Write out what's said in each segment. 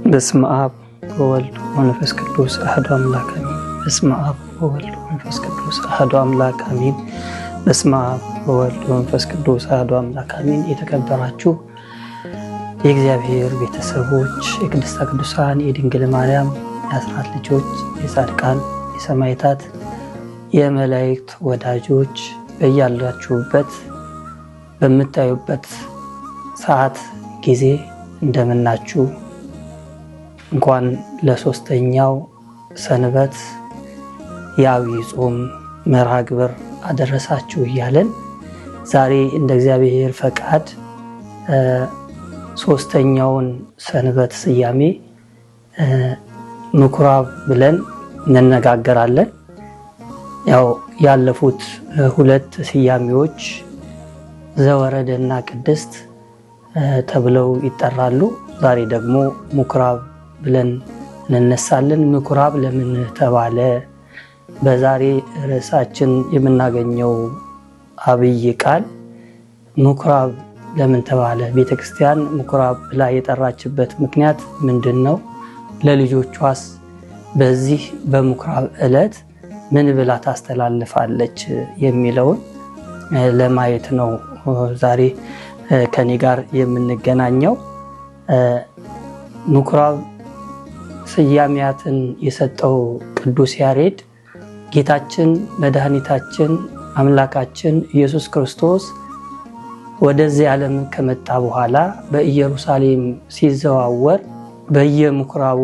በስመ አብ ወወልድ ወመንፈስ ቅዱስ አሐዱ አምላክ አሜን። በስመ አብ ወወልድ ወመንፈስ ቅዱስ አሐዱ አምላክ አሜን። በስመ አብ ወወልድ ወመንፈስ ቅዱስ አሐዱ አምላክ አሜን። የተከበራችሁ የእግዚአብሔር ቤተሰቦች፣ የቅድስተ ቅዱሳን የድንግል ማርያም የአስራት ልጆች፣ የጻድቃን የሰማዕታት የመላእክት ወዳጆች በያላችሁበት በምታዩበት ሰዓት ጊዜ እንደምናችሁ እንኳን ለሶስተኛው ሰንበት የዐቢይ ጾም መርሃ ግብር አደረሳችሁ እያለን ዛሬ እንደ እግዚአብሔር ፈቃድ ሶስተኛውን ሰንበት ስያሜ ምኩራብ ብለን እንነጋገራለን። ያው ያለፉት ሁለት ስያሜዎች ዘወረደና ቅድስት ተብለው ይጠራሉ። ዛሬ ደግሞ ምኩራብ ብለን እንነሳለን። ምኩራብ ለምን ተባለ? በዛሬ ርዕሳችን የምናገኘው ዐቢይ ቃል ምኩራብ ለምን ተባለ? ቤተክርስቲያን ምኩራብ ብላ የጠራችበት ምክንያት ምንድን ነው? ለልጆቿስ በዚህ በምኩራብ ዕለት ምን ብላ ታስተላልፋለች የሚለውን ለማየት ነው ዛሬ ከኔ ጋር የምንገናኘው። ምኩራብ ስያሜያትን የሰጠው ቅዱስ ያሬድ ጌታችን መድኃኒታችን አምላካችን ኢየሱስ ክርስቶስ ወደዚህ ዓለም ከመጣ በኋላ በኢየሩሳሌም ሲዘዋወር በየምኩራቡ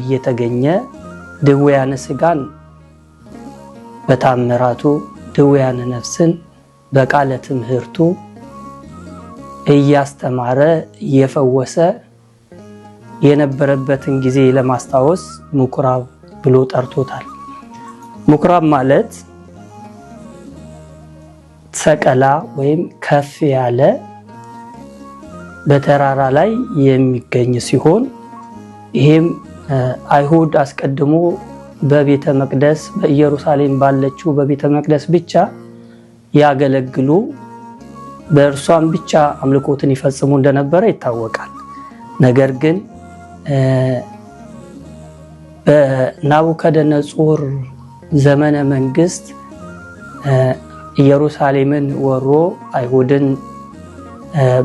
እየተገኘ ድውያነ ሥጋን በታምራቱ ድውያነ ነፍስን በቃለ ትምህርቱ እያስተማረ እየፈወሰ የነበረበትን ጊዜ ለማስታወስ ምኩራብ ብሎ ጠርቶታል። ምኩራብ ማለት ሰቀላ ወይም ከፍ ያለ በተራራ ላይ የሚገኝ ሲሆን ይሄም አይሁድ አስቀድሞ በቤተ መቅደስ በኢየሩሳሌም ባለችው በቤተ መቅደስ ብቻ ያገለግሉ በእርሷም ብቻ አምልኮትን ይፈጽሙ እንደነበረ ይታወቃል። ነገር ግን በናቡከደነጾር ዘመነ መንግስት ኢየሩሳሌምን ወሮ አይሁድን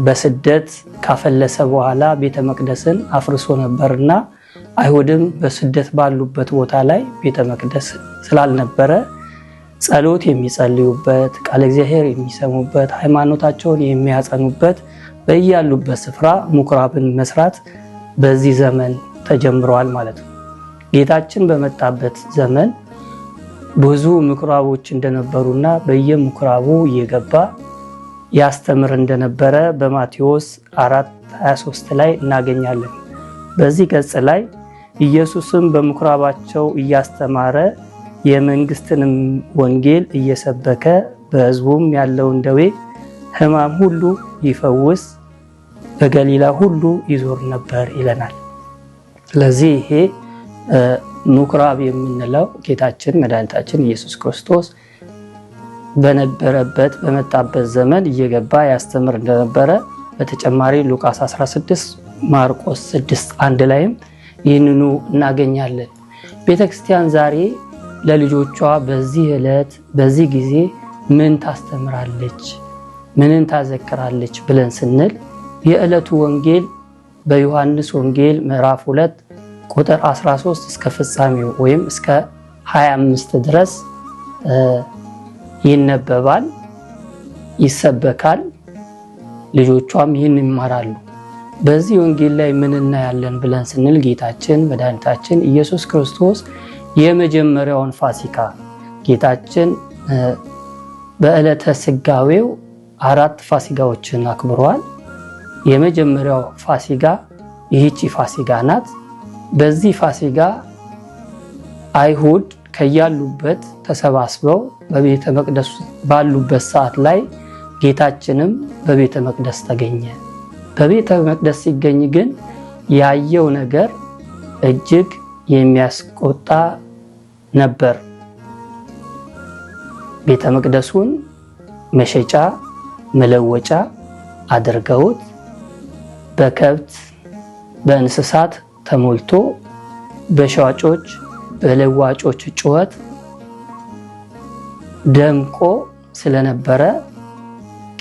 በስደት ካፈለሰ በኋላ ቤተ መቅደስን አፍርሶ ነበርና አይሁድም በስደት ባሉበት ቦታ ላይ ቤተ መቅደስ ስላልነበረ ጸሎት የሚጸልዩበት፣ ቃለ እግዚአብሔር የሚሰሙበት፣ ሃይማኖታቸውን የሚያጸኑበት በያሉበት ስፍራ ምኩራብን መስራት በዚህ ዘመን ተጀምረዋል ማለት ነው። ጌታችን በመጣበት ዘመን ብዙ ምኩራቦች እንደነበሩና በየምኩራቡ እየገባ ያስተምር እንደነበረ በማቴዎስ 4:23 ላይ እናገኛለን። በዚህ ገጽ ላይ ኢየሱስም በምኩራባቸው እያስተማረ የመንግስትንም ወንጌል እየሰበከ በሕዝቡም ያለውን ደዌ ሕማም ሁሉ ይፈውስ በገሊላ ሁሉ ይዞር ነበር ይለናል። ስለዚህ ይሄ ምኩራብ የምንለው ጌታችን መድኃኒታችን ኢየሱስ ክርስቶስ በነበረበት በመጣበት ዘመን እየገባ ያስተምር እንደነበረ በተጨማሪ ሉቃስ 16 ማርቆስ 6:1 ላይም ይህንኑ እናገኛለን። ቤተክርስቲያን ዛሬ ለልጆቿ በዚህ ዕለት በዚህ ጊዜ ምን ታስተምራለች፣ ምንን ታዘክራለች ብለን ስንል የዕለቱ ወንጌል በዮሐንስ ወንጌል ምዕራፍ 2 ቁጥር 13 እስከ ፍጻሜው ወይም እስከ 25 ድረስ ይነበባል፣ ይሰበካል። ልጆቿም ይህን ይማራሉ። በዚህ ወንጌል ላይ ምን እናያለን ብለን ስንል ጌታችን መድኃኒታችን ኢየሱስ ክርስቶስ የመጀመሪያውን ፋሲካ ጌታችን በዕለተ ስጋዌው 4 ፋሲካዎችን አክብሯል። የመጀመሪያው ፋሲካ ይህቺ ፋሲካ ናት። በዚህ ፋሲካ አይሁድ ከያሉበት ተሰባስበው በቤተ መቅደስ ባሉበት ሰዓት ላይ ጌታችንም በቤተ መቅደስ ተገኘ። በቤተ መቅደስ ሲገኝ ግን ያየው ነገር እጅግ የሚያስቆጣ ነበር። ቤተ መቅደሱን መሸጫ መለወጫ አድርገውት በከብት በእንስሳት ተሞልቶ በሻጮች በለዋጮች ጩኸት ደምቆ ስለነበረ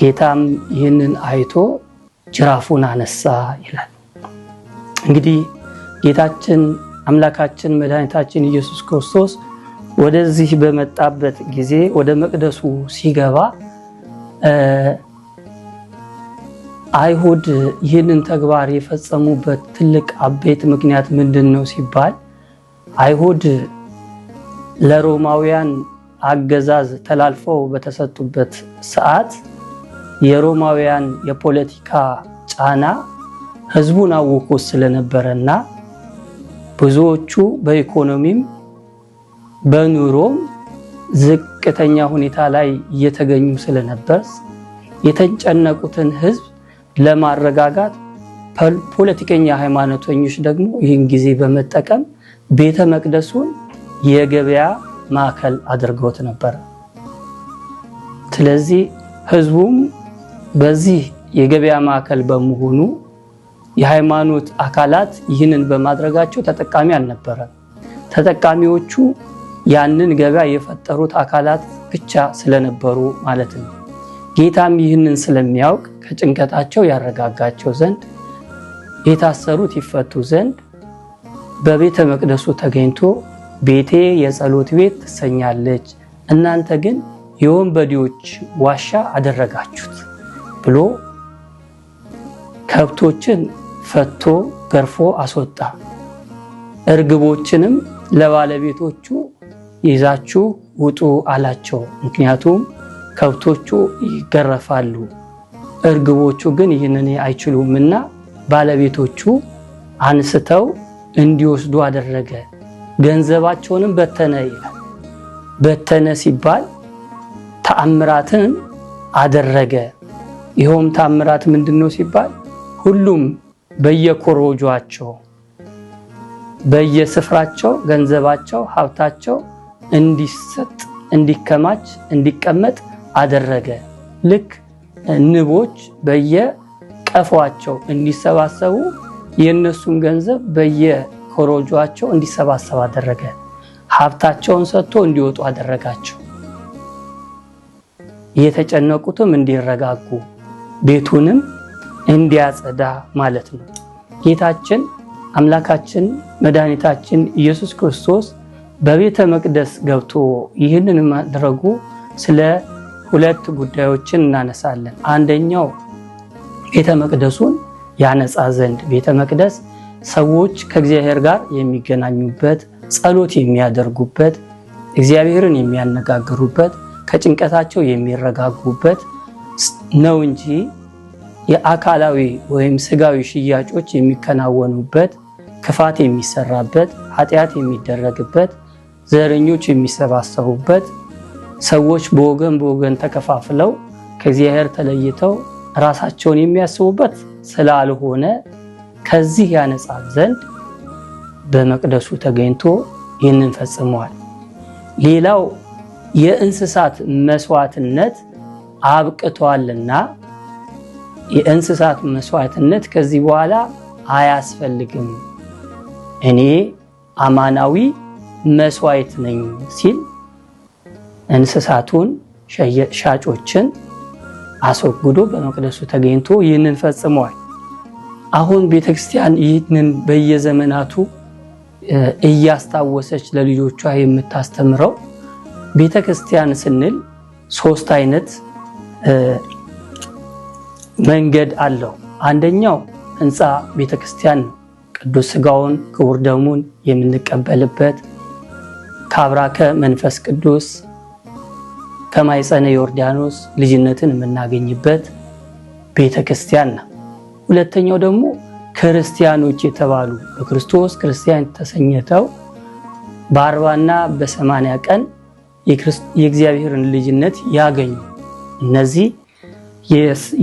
ጌታም ይህንን አይቶ ጅራፉን አነሳ ይላል። እንግዲህ ጌታችን አምላካችን መድኃኒታችን ኢየሱስ ክርስቶስ ወደዚህ በመጣበት ጊዜ ወደ መቅደሱ ሲገባ አይሁድ ይህንን ተግባር የፈጸሙበት ትልቅ አበይት ምክንያት ምንድነው ሲባል አይሁድ ለሮማውያን አገዛዝ ተላልፈው በተሰጡበት ሰዓት የሮማውያን የፖለቲካ ጫና ህዝቡን አውቆ ስለነበረና ብዙዎቹ በኢኮኖሚም በኑሮም ዝቅተኛ ሁኔታ ላይ እየተገኙ ስለነበር የተጨነቁትን ህዝብ ለማረጋጋት ፖለቲከኛ ሃይማኖተኞች ደግሞ ይህን ጊዜ በመጠቀም ቤተ መቅደሱን የገበያ ማዕከል አድርገውት ነበር። ስለዚህ ህዝቡም በዚህ የገበያ ማዕከል በመሆኑ የሃይማኖት አካላት ይህንን በማድረጋቸው ተጠቃሚ አልነበረም። ተጠቃሚዎቹ ያንን ገበያ የፈጠሩት አካላት ብቻ ስለነበሩ ማለት ነው። ጌታም ይህንን ስለሚያውቅ ከጭንቀታቸው ያረጋጋቸው ዘንድ የታሰሩት ይፈቱ ዘንድ በቤተ መቅደሱ ተገኝቶ ቤቴ የጸሎት ቤት ትሰኛለች፣ እናንተ ግን የወንበዴዎች ዋሻ አደረጋችሁት ብሎ ከብቶችን ፈቶ ገርፎ አስወጣ። እርግቦችንም ለባለቤቶቹ ይዛችሁ ውጡ አላቸው። ምክንያቱም ከብቶቹ ይገረፋሉ፣ እርግቦቹ ግን ይህንን አይችሉምና ባለቤቶቹ አንስተው እንዲወስዱ አደረገ። ገንዘባቸውንም በተነ ይላል። በተነ ሲባል ተአምራትን አደረገ። ይኸውም ተአምራት ምንድነው ሲባል ሁሉም በየኮሮጆአቸው በየስፍራቸው ገንዘባቸው ሀብታቸው እንዲሰጥ እንዲከማች እንዲቀመጥ አደረገ። ልክ ንቦች በየቀፏቸው እንዲሰባሰቡ የነሱን ገንዘብ በየኮሮጆአቸው እንዲሰባሰብ አደረገ። ሀብታቸውን ሰጥቶ እንዲወጡ አደረጋቸው። የተጨነቁትም እንዲረጋጉ ቤቱንም እንዲያጸዳ ማለት ነው። ጌታችን አምላካችን መድኃኒታችን ኢየሱስ ክርስቶስ በቤተ መቅደስ ገብቶ ይህንን ማድረጉ ስለ ሁለት ጉዳዮችን እናነሳለን። አንደኛው ቤተ መቅደሱን ያነጻ ዘንድ ቤተ መቅደስ ሰዎች ከእግዚአብሔር ጋር የሚገናኙበት፣ ጸሎት የሚያደርጉበት፣ እግዚአብሔርን የሚያነጋግሩበት፣ ከጭንቀታቸው የሚረጋጉበት ነው እንጂ የአካላዊ ወይም ስጋዊ ሽያጮች የሚከናወኑበት፣ ክፋት የሚሰራበት፣ ኃጢአት የሚደረግበት፣ ዘረኞች የሚሰባሰቡበት፣ ሰዎች በወገን ተከፋፍለው ከእግዚአብሔር ተለይተው ራሳቸውን የሚያስቡበት ስላልሆነ ከዚህ ያነጻ ዘንድ በመቅደሱ ተገኝቶ ይህንን ፈጽሟል። ሌላው የእንስሳት መስዋዕትነት አብቅቷልና የእንስሳት መስዋዕትነት ከዚህ በኋላ አያስፈልግም፣ እኔ አማናዊ መስዋዕት ነኝ ሲል እንስሳቱን ሻጮችን አስወግዶ በመቅደሱ ተገኝቶ ይህንን ፈጽሟል። አሁን ቤተክርስቲያን ይህንን በየዘመናቱ እያስታወሰች ለልጆቿ የምታስተምረው ቤተክርስቲያን ስንል ሶስት አይነት መንገድ አለው። አንደኛው ህንፃ ቤተክርስቲያን ነው። ቅዱስ ሥጋውን ክቡር ደሙን የምንቀበልበት ከአብራከ መንፈስ ቅዱስ ከማይፀነ ዮርዳኖስ ልጅነትን የምናገኝበት ቤተክርስቲያን ነው። ሁለተኛው ደግሞ ክርስቲያኖች የተባሉ በክርስቶስ ክርስቲያን ተሰኝተው በ40 እና በ80 ቀን የእግዚአብሔርን ልጅነት ያገኙ እነዚህ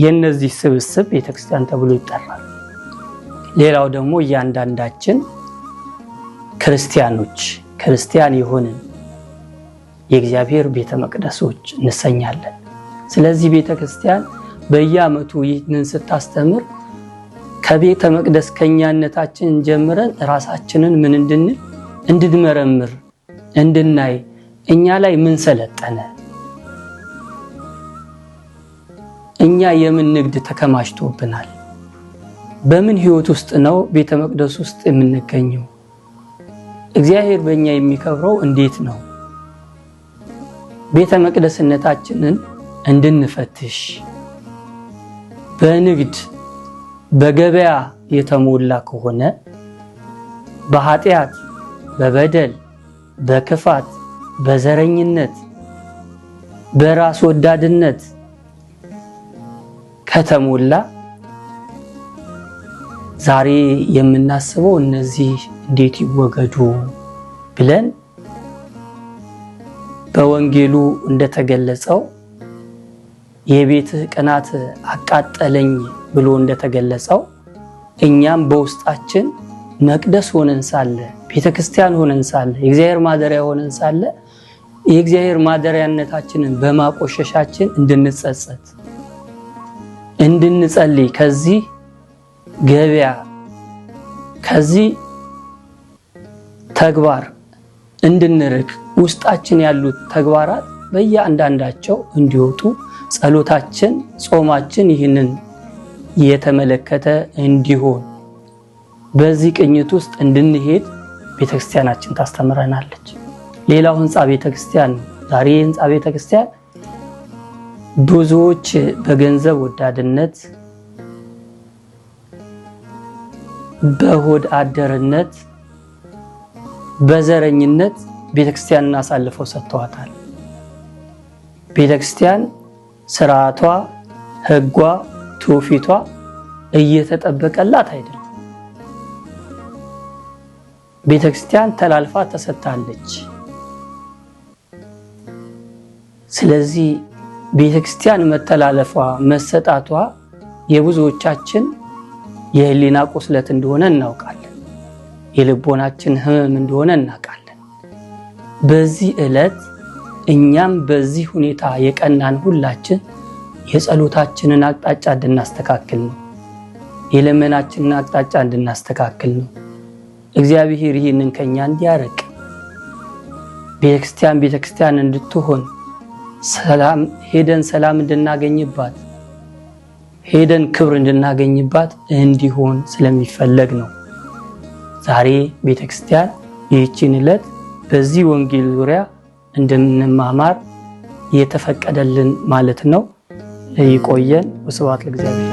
የነዚህ ስብስብ ቤተክርስቲያን ተብሎ ይጠራል። ሌላው ደግሞ እያንዳንዳችን ክርስቲያን የሆንን የእግዚአብሔር ቤተ መቅደሶች እንሰኛለን። ስለዚህ ቤተክርስቲያን በየዓመቱ ይህንን ስታስተምር ከቤተ መቅደስ ከኛነታችን ጀምረን ራሳችንን ምን እንድንመረምር እንድናይ እኛ ላይ ምን ሰለጠነ እኛ የምን ንግድ ተከማችቶብናል በምን ህይወት ውስጥ ነው ቤተ መቅደስ ውስጥ የምንገኘው እግዚአብሔር በእኛ የሚከብረው እንዴት ነው ቤተ መቅደስነታችንን እንድንፈትሽ በንግድ በገበያ የተሞላ ከሆነ በኃጢአት በበደል በክፋት በዘረኝነት በራስ ወዳድነት ከተሞላ ዛሬ የምናስበው እነዚህ እንዴት ይወገዱ ብለን በወንጌሉ እንደተገለጸው የቤትህ ቅናት አቃጠለኝ ብሎ እንደተገለጸው እኛም በውስጣችን መቅደስ ሆነን ሳለ ቤተክርስቲያን ሆነን ሳለ የእግዚአብሔር ማደሪያ ሆነን ሳለ የእግዚአብሔር ማደሪያነታችንን በማቆሸሻችን እንድንጸጸት እንድንጸልይ ከዚህ ገበያ ከዚህ ተግባር እንድንርቅ ውስጣችን ያሉት ተግባራት በእያንዳንዳቸው እንዲወጡ ጸሎታችን ጾማችን ይህንን የተመለከተ እንዲሆን በዚህ ቅኝት ውስጥ እንድንሄድ ቤተክርስቲያናችን ታስተምረናለች ሌላው ህንጻ ቤተክርስቲያን ዛሬ ህንጻ ቤተክርስቲያን ብዙዎች በገንዘብ ወዳድነት በሆድ አደርነት በዘረኝነት ቤተክርስቲያንን አሳልፈው ሰጥተዋታል ቤተክርስቲያን ስርዓቷ ህጓ ትውፊቷ እየተጠበቀላት አይደለም ቤተክርስቲያን ተላልፋ ተሰጥታለች ስለዚህ ቤተክርስቲያን መተላለፏ መሰጣቷ የብዙዎቻችን የህሊና ቁስለት እንደሆነ እናውቃለን የልቦናችን ህመም እንደሆነ እናውቃለን በዚህ ዕለት እኛም በዚህ ሁኔታ የቀናን ሁላችን የጸሎታችንን አቅጣጫ እንድናስተካክል ነው የለመናችንን አቅጣጫ እንድናስተካክል ነው እግዚአብሔር ይህንን ከኛ እንዲያርቅ ቤተክርስቲያን እንድትሆን ሰላም ሄደን ሰላም እንድናገኝባት ሄደን ክብር እንድናገኝባት እንዲሆን ስለሚፈለግ ነው ዛሬ ቤተክርስቲያን ይህችን ዕለት በዚህ ወንጌል ዙሪያ እንድንማማር የተፈቀደልን ማለት ነው ይቆየን ወስብሐት ለእግዚአብሔር